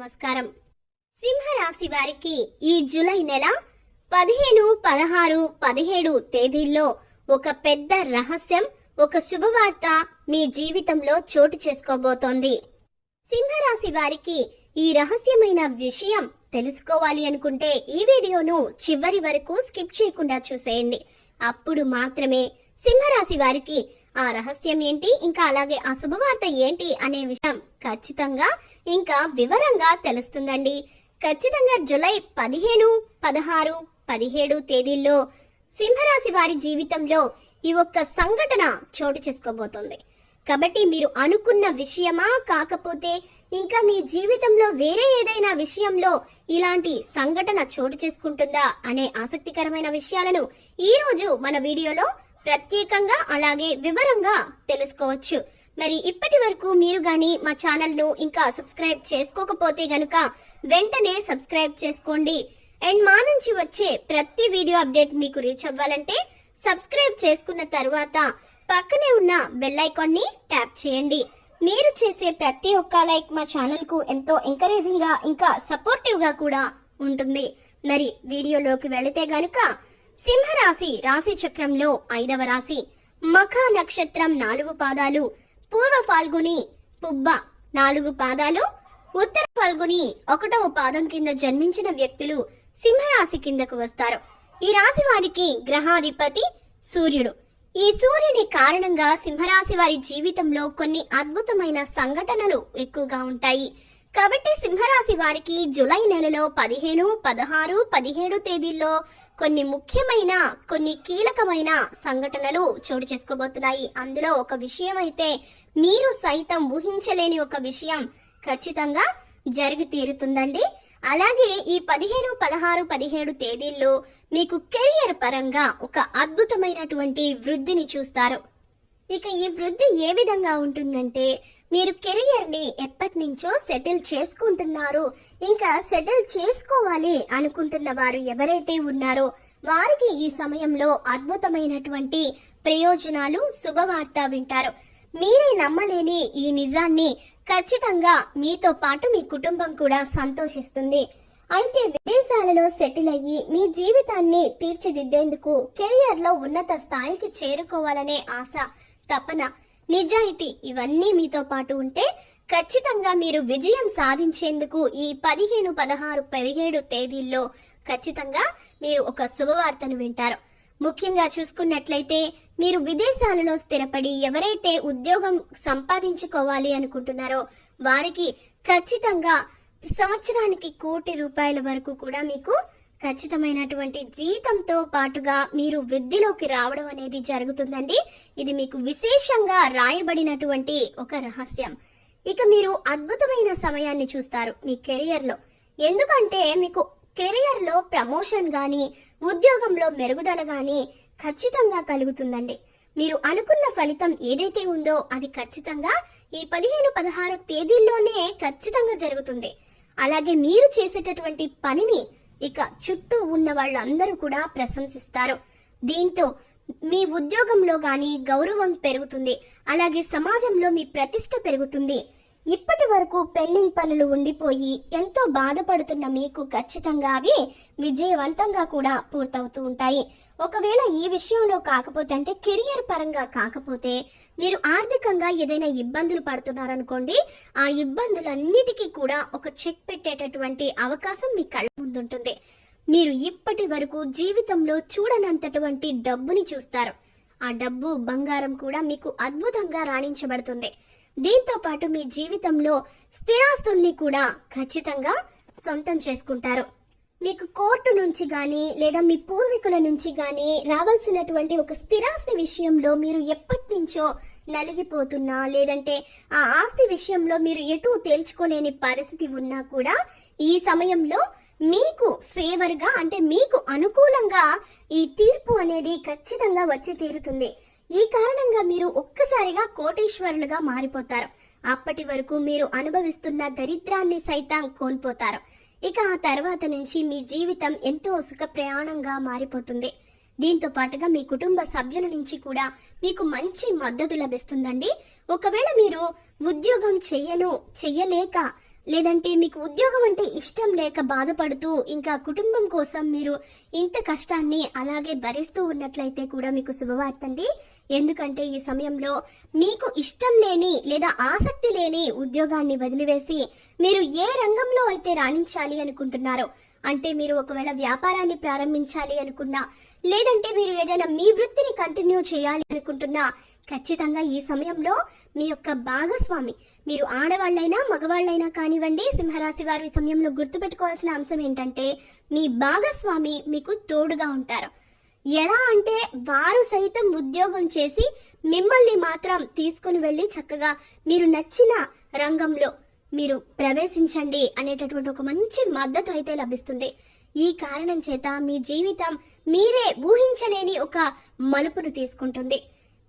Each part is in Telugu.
నమస్కారం. సింహరాశి వారికి ఈ జూలై నెల 15, 16, 17 తేదీల్లో ఒక పెద్ద రహస్యం, ఒక శుభవార్త మీ జీవితంలో చోటు చేసుకోబోతోంది. సింహరాశి వారికి ఈ రహస్యమైన విషయం తెలుసుకోవాలి అనుకుంటే ఈ వీడియోను చివరి వరకు స్కిప్ చేయకుండా చూసేయండి. అప్పుడు మాత్రమే సింహరాశి వారికి ఆ రహస్యం ఏంటి, ఇంకా అలాగే ఆ శుభవార్త ఏంటి అనే విషయం ఖచ్చితంగా ఇంకా వివరంగా తెలుస్తుందండి. ఖచ్చితంగా జూలై 15, 16, 17 తేదీల్లో సింహరాశి వారి జీవితంలో ఈ ఒక్క సంఘటన చోటు చేసుకోబోతోంది. కాబట్టి మీరు అనుకున్న విషయమా, కాకపోతే ఇంకా మీ జీవితంలో వేరే ఏదైనా విషయంలో ఇలాంటి సంఘటన చోటు చేసుకుంటుందా అనే ఆసక్తికరమైన విషయాలను ఈ రోజు మన వీడియోలో ప్రత్యేకంగా అలాగే వివరంగా తెలుసుకోవచ్చు. మరి ఇప్పటి వరకు మీరు గాని మా ఛానల్ ను ఇంకా సబ్స్క్రైబ్ చేసుకోకపోతే గనుక వెంటనే సబ్స్క్రైబ్ చేసుకోండి. అండ్ మా నుంచి వచ్చే ప్రతి వీడియో అప్డేట్ మీకు రీచ్ అవ్వాలంటే సబ్స్క్రైబ్ చేసుకున్న తర్వాత పక్కనే ఉన్న బెల్ ఐకాన్ ని ట్యాప్ చేయండి. మీరు చేసే ప్రతి ఒక్క లైక్ మా ఛానల్ కు ఎంతో ఎంకరేజింగ్ గా ఇంకా సపోర్టివ్ గా కూడా ఉంటుంది. మరి వీడియోలోకి వెళితే గనుక సింహరాశి రాశి చక్రంలో 5వ రాశి, మఖ నక్షత్రం 4 పాదాలు, పూర్వ ఫాల్గుని పుబ్బ 4 పాదాలు, ఉత్తర ఫాల్గుని 1వ పాదం కింద జన్మించిన వ్యక్తులు సింహరాశి కిందకు వస్తారు. ఈ రాశి వారికి గ్రహాధిపతి సూర్యుడు. ఈ సూర్యుని కారణంగా సింహరాశి వారి జీవితంలో కొన్ని అద్భుతమైన సంఘటనలు ఎక్కువగా ఉంటాయి. కాబట్టి సింహరాశి వారికి జూలై నెలలో 15, 16, 17 తేదీల్లో కొన్ని ముఖ్యమైన, కొన్ని కీలకమైన సంఘటనలు చోటు చేసుకోబోతున్నాయి. అందులో ఒక విషయం అయితే మీరు సైతం ఊహించలేని ఒక విషయం ఖచ్చితంగా జరిగి తీరుతుందండి. అలాగే ఈ 15, 16, 17 తేదీల్లో మీకు కెరియర్ పరంగా ఒక అద్భుతమైనటువంటి వృద్ధిని చూస్తారు. ఇక ఈ వృద్ధి ఏ విధంగా ఉంటుందంటే, మీరు కెరియర్ ని ఎప్పటి నుంచో సెటిల్ చేసుకుంటున్నారు, ఇంకా సెటిల్ చేసుకోవాలి అనుకుంటున్న వారు ఎవరైతే ఉన్నారో వారికి ఈ సమయంలో అద్భుతమైనటువంటి ప్రయోజనాలు, శుభవార్త వింటారు. మీరే నమ్మలేని ఈ నిజాన్ని ఖచ్చితంగా మీతో పాటు మీ కుటుంబం కూడా సంతోషిస్తుంది. అయితే విదేశాలలో సెటిల్ అయ్యి మీ జీవితాన్ని తీర్చిదిద్దేందుకు, కెరియర్ లో ఉన్నత స్థాయికి చేరుకోవాలనే ఆశ, తపన, నిజాయితీ ఇవన్నీ మీతో పాటు ఉంటే ఖచ్చితంగా మీరు విజయం సాధించేందుకు ఈ 15, 16, 17 తేదీల్లో ఖచ్చితంగా మీరు ఒక శుభవార్తను వింటారు. ముఖ్యంగా చూసుకున్నట్లయితే మీరు విదేశాలలో స్థిరపడి ఎవరైతే ఉద్యోగం సంపాదించుకోవాలి అనుకుంటున్నారో వారికి ఖచ్చితంగా సంవత్సరానికి 1 కోటి రూపాయల వరకు కూడా మీకు ఖచ్చితమైనటువంటి జీతంతో పాటుగా మీరు వృద్ధిలోకి రావడం అనేది జరుగుతుందండి. ఇది మీకు విశేషంగా రాయబడినటువంటి ఒక రహస్యం. ఇక మీరు అద్భుతమైన సమయాన్ని చూస్తారు మీ కెరియర్ లో. ఎందుకంటే మీకు కెరియర్ లో ప్రమోషన్ గాని, ఉద్యోగంలో మెరుగుదల గాని ఖచ్చితంగా కలుగుతుందండి. మీరు అనుకున్న ఫలితం ఏదైతే ఉందో అది ఖచ్చితంగా ఈ 15, 16 తేదీల్లోనే ఖచ్చితంగా జరుగుతుంది. అలాగే మీరు చేసేటటువంటి పనిని ఇక చుట్టూ ఉన్న వాళ్ళందరూ కూడా ప్రశంసిస్తారు. దీంతో మీ ఉద్యోగంలో గాని గౌరవం పెరుగుతుంది, అలాగే సమాజంలో మీ ప్రతిష్ట పెరుగుతుంది. ఇప్పటి వరకు పెండింగ్ పనులు ఉండిపోయి ఎంతో బాధపడుతున్న మీకు ఖచ్చితంగా అవి విజయవంతంగా కూడా పూర్తవుతూ ఉంటాయి. ఒకవేళ ఈ విషయంలో కాకపోతే, అంటే కెరియర్ పరంగా కాకపోతే, మీరు ఆర్థికంగా ఏదైనా ఇబ్బందులు పడుతున్నారనుకోండి, ఆ ఇబ్బందులన్నిటికీ కూడా ఒక చెక్ పెట్టేటటువంటి అవకాశం మీ కళ్ళ ముందుంటుంది. మీరు ఇప్పటి వరకు జీవితంలో చూడనంతటువంటి డబ్బుని చూస్తారు. ఆ డబ్బు, బంగారం కూడా మీకు అద్భుతంగా రాణించబడుతుంది. దీంతో పాటు మీ జీవితంలో స్థిరాస్తుల్ని కూడా ఖచ్చితంగా సొంతం చేసుకుంటారు. మీకు కోర్టు నుంచి గాని లేదా మీ పూర్వీకుల నుంచి గాని రావాల్సినటువంటి ఒక స్థిరాస్తి విషయంలో మీరు ఎప్పటి నుంచో నలిగిపోతున్నా, లేదంటే ఆ ఆస్తి విషయంలో మీరు ఎటూ తేల్చుకోలేని పరిస్థితి ఉన్నా కూడా ఈ సమయంలో మీకు ఫేవర్ గా, అంటే మీకు అనుకూలంగా ఈ తీర్పు అనేది ఖచ్చితంగా వచ్చి తీరుతుంది. ఈ కారణంగా మీరు ఒక్కసారిగా కోటీశ్వరులుగా మారిపోతారు. అప్పటి వరకు మీరు అనుభవిస్తున్న దరిద్రాన్ని సైతం కోల్పోతారు. ఇక ఆ తర్వాత నుంచి మీ జీవితం ఎంతో సుఖ ప్రయాణంగా మారిపోతుంది. దీంతో పాటుగా మీ కుటుంబ సభ్యుల నుంచి కూడా మీకు మంచి మద్దతు లభిస్తుందండి. ఒకవేళ మీరు ఉద్యోగం చెయ్యలేక లేదంటే మీకు ఉద్యోగం అంటే ఇష్టం లేక బాధపడుతూ ఇంకా కుటుంబం కోసం మీరు ఇంత కష్టాన్ని అలాగే భరిస్తూ ఉన్నట్లయితే కూడా మీకు శుభవార్త అండి. ఎందుకంటే ఈ సమయంలో మీకు ఇష్టం లేని లేదా ఆసక్తి లేని ఉద్యోగాన్ని వదిలివేసి మీరు ఏ రంగంలో అయితే రాణించాలి అనుకుంటున్నారో, అంటే మీరు ఒకవేళ వ్యాపారాన్ని ప్రారంభించాలి అనుకున్నా, లేదంటే మీరు ఏదైనా మీ వృత్తిని కంటిన్యూ చేయాలి అనుకుంటున్నా, ఖచ్చితంగా ఈ సమయంలో మీ యొక్క భాగస్వామి, మీరు ఆడవాళ్ళైనా మగవాళ్ళైనా కానివ్వండి, సింహరాశి వారు ఈ సమయంలో గుర్తుపెట్టుకోవాల్సిన అంశం ఏంటంటే మీ భాగస్వామి మీకు తోడుగా ఉంటారు. ఎలా అంటే వారు సైతం ఉద్యోగం చేసి మిమ్మల్ని మాత్రం తీసుకుని వెళ్ళి చక్కగా మీరు నచ్చిన రంగంలో మీరు ప్రవేశించండి అనేటటువంటి ఒక మంచి మద్దతు అయితే లభిస్తుంది. ఈ కారణం చేత మీ జీవితం మీరే ఊహించలేని ఒక మలుపును తీసుకుంటుంది.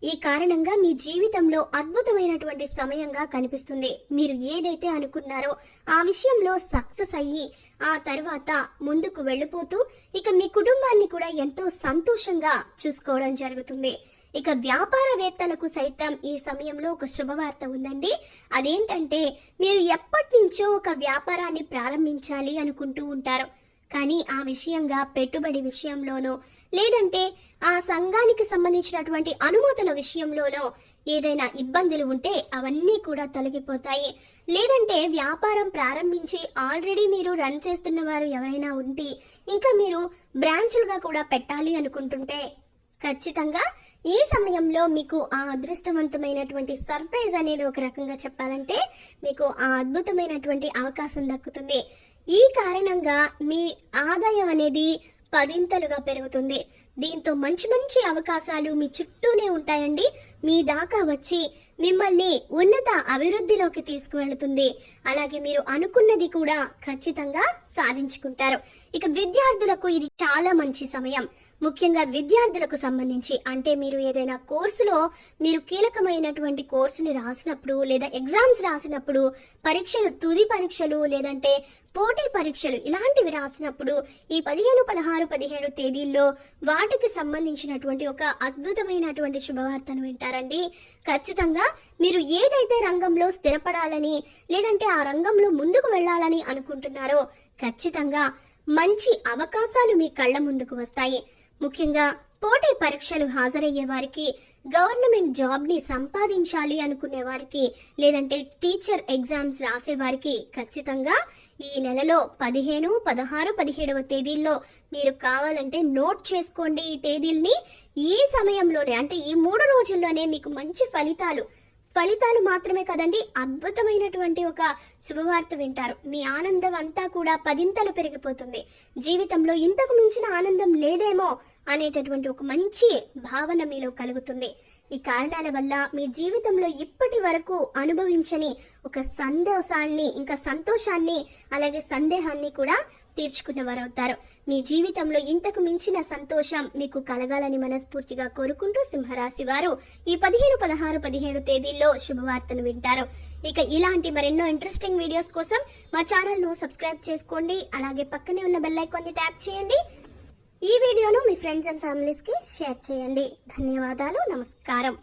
ఈ కారణంగా మీ జీవితంలో అద్భుతమైనటువంటి సమయంగా కనిపిస్తుంది. మీరు ఏదైతే అనుకున్నారో ఆ విషయంలో సక్సెస్ అయ్యి ఆ తర్వాత ముందుకు వెళ్ళిపోతూ ఇక మీ కుటుంబాన్ని కూడా ఎంతో సంతోషంగా చూసుకోవడం జరుగుతుంది. ఇక వ్యాపారవేత్తలకు సైతం ఈ సమయంలో ఒక శుభవార్త ఉందండి. అదేంటంటే మీరు ఎప్పటి నుంచో ఒక వ్యాపారాన్ని ప్రారంభించాలి అనుకుంటూ ఉంటారు, కానీ ఆ విషయంగా పెట్టుబడి విషయంలోనో లేదంటే ఆ సంఘానికి సంబంధించినటువంటి అనుమతుల విషయంలోనో ఏదైనా ఇబ్బందులు ఉంటే అవన్నీ కూడా తొలగిపోతాయి. లేదంటే వ్యాపారం ప్రారంభించి ఆల్రెడీ మీరు రన్ చేస్తున్న వారు ఎవరైనా ఉంటే ఇంకా మీరు బ్రాంచులుగా కూడా పెట్టాలి అనుకుంటుంటే ఖచ్చితంగా ఈ సమయంలో మీకు ఆ అదృష్టవంతమైనటువంటి సర్ప్రైజ్ అనేది ఒక రకంగా చెప్పాలంటే మీకు ఆ అద్భుతమైనటువంటి అవకాశం దక్కుతుంది. ఈ కారణంగా మీ ఆదాయం అనేది 10ంతలుగా పెరుగుతుంది. దీంతో మంచి మంచి అవకాశాలు మీ చుట్టూనే ఉంటాయండి. మీ దాకా వచ్చి మిమ్మల్ని ఉన్నత అభివృద్ధిలోకి తీసుకువెళుతుంది. అలాగే మీరు అనుకున్నది కూడా ఖచ్చితంగా సాధించుకుంటారు. ఇక విద్యార్థులకు ఇది చాలా మంచి సమయం. ముఖ్యంగా విద్యార్థులకు సంబంధించి, అంటే మీరు ఏదైనా కోర్సులో మీరు కీలకమైనటువంటి కోర్సుని రాసినప్పుడు లేదా ఎగ్జామ్స్ రాసినప్పుడు, పరీక్షలు తుది పరీక్షలు లేదంటే పోటీ పరీక్షలు ఇలాంటివి రాసినప్పుడు ఈ 15, 16, 17 తేదీల్లో వాటికి సంబంధించినటువంటి ఒక అద్భుతమైనటువంటి శుభవార్తను వింటారండి. ఖచ్చితంగా మీరు ఏదైతే రంగంలో స్థిరపడాలని లేదంటే ఆ రంగంలో ముందుకు వెళ్ళాలని అనుకుంటున్నారో ఖచ్చితంగా మంచి అవకాశాలు మీ కళ్ళ ముందుకు వస్తాయి. ముఖ్యంగా పోటీ పరీక్షలు హాజరయ్యే వారికి, గవర్నమెంట్ జాబ్ ని సంపాదించాలి అనుకునే వారికి, లేదంటే టీచర్ ఎగ్జామ్స్ రాసే వారికి ఖచ్చితంగా ఈ నెలలో 15, 16, 17వ తేదీల్లో మీరు కావాలంటే నోట్ చేసుకోండి. ఈ తేదీల్ని ఈ సమయంలోనే అంటే ఈ 3 రోజుల్లోనే మీకు మంచి ఫలితాలు మాత్రమే కదండి, అద్భుతమైనటువంటి ఒక శుభవార్త వింటారు. మీ ఆనందం అంతా కూడా 10ంతలు పెరిగిపోతుంది. జీవితంలో ఇంతకు మించిన ఆనందం లేదేమో అనేటటువంటి ఒక మంచి భావన మీలో కలుగుతుంది. ఈ కారణాల వల్ల మీ జీవితంలో ఇప్పటి వరకు అనుభవించని ఒక సంతోషాన్ని, ఇంకా సంతోషాన్ని అలాగే సందేహాన్ని కూడా తీర్చుకున్నవారు అవుతారు. మీ జీవితంలో ఇంతకు మించిన సంతోషం మీకు కలగాలని మనస్ఫూర్తిగా కోరుకుంటూ సింహరాశి వారు ఈ 15, 16, 17 తేదీల్లో శుభవార్తను వింటారు. ఇక ఇలాంటి మరెన్నో ఇంట్రెస్టింగ్ వీడియోస్ కోసం మా ఛానల్ ను సబ్స్క్రైబ్ చేసుకోండి. అలాగే పక్కనే ఉన్న బెల్ ఐకాన్ ని ట్యాప్ చేయండి. ఈ వీడియోను మీ ఫ్రెండ్స్ అండ్ ఫ్యామిలీస్ కి షేర్ చేయండి. ధన్యవాదాలు. నమస్కారం.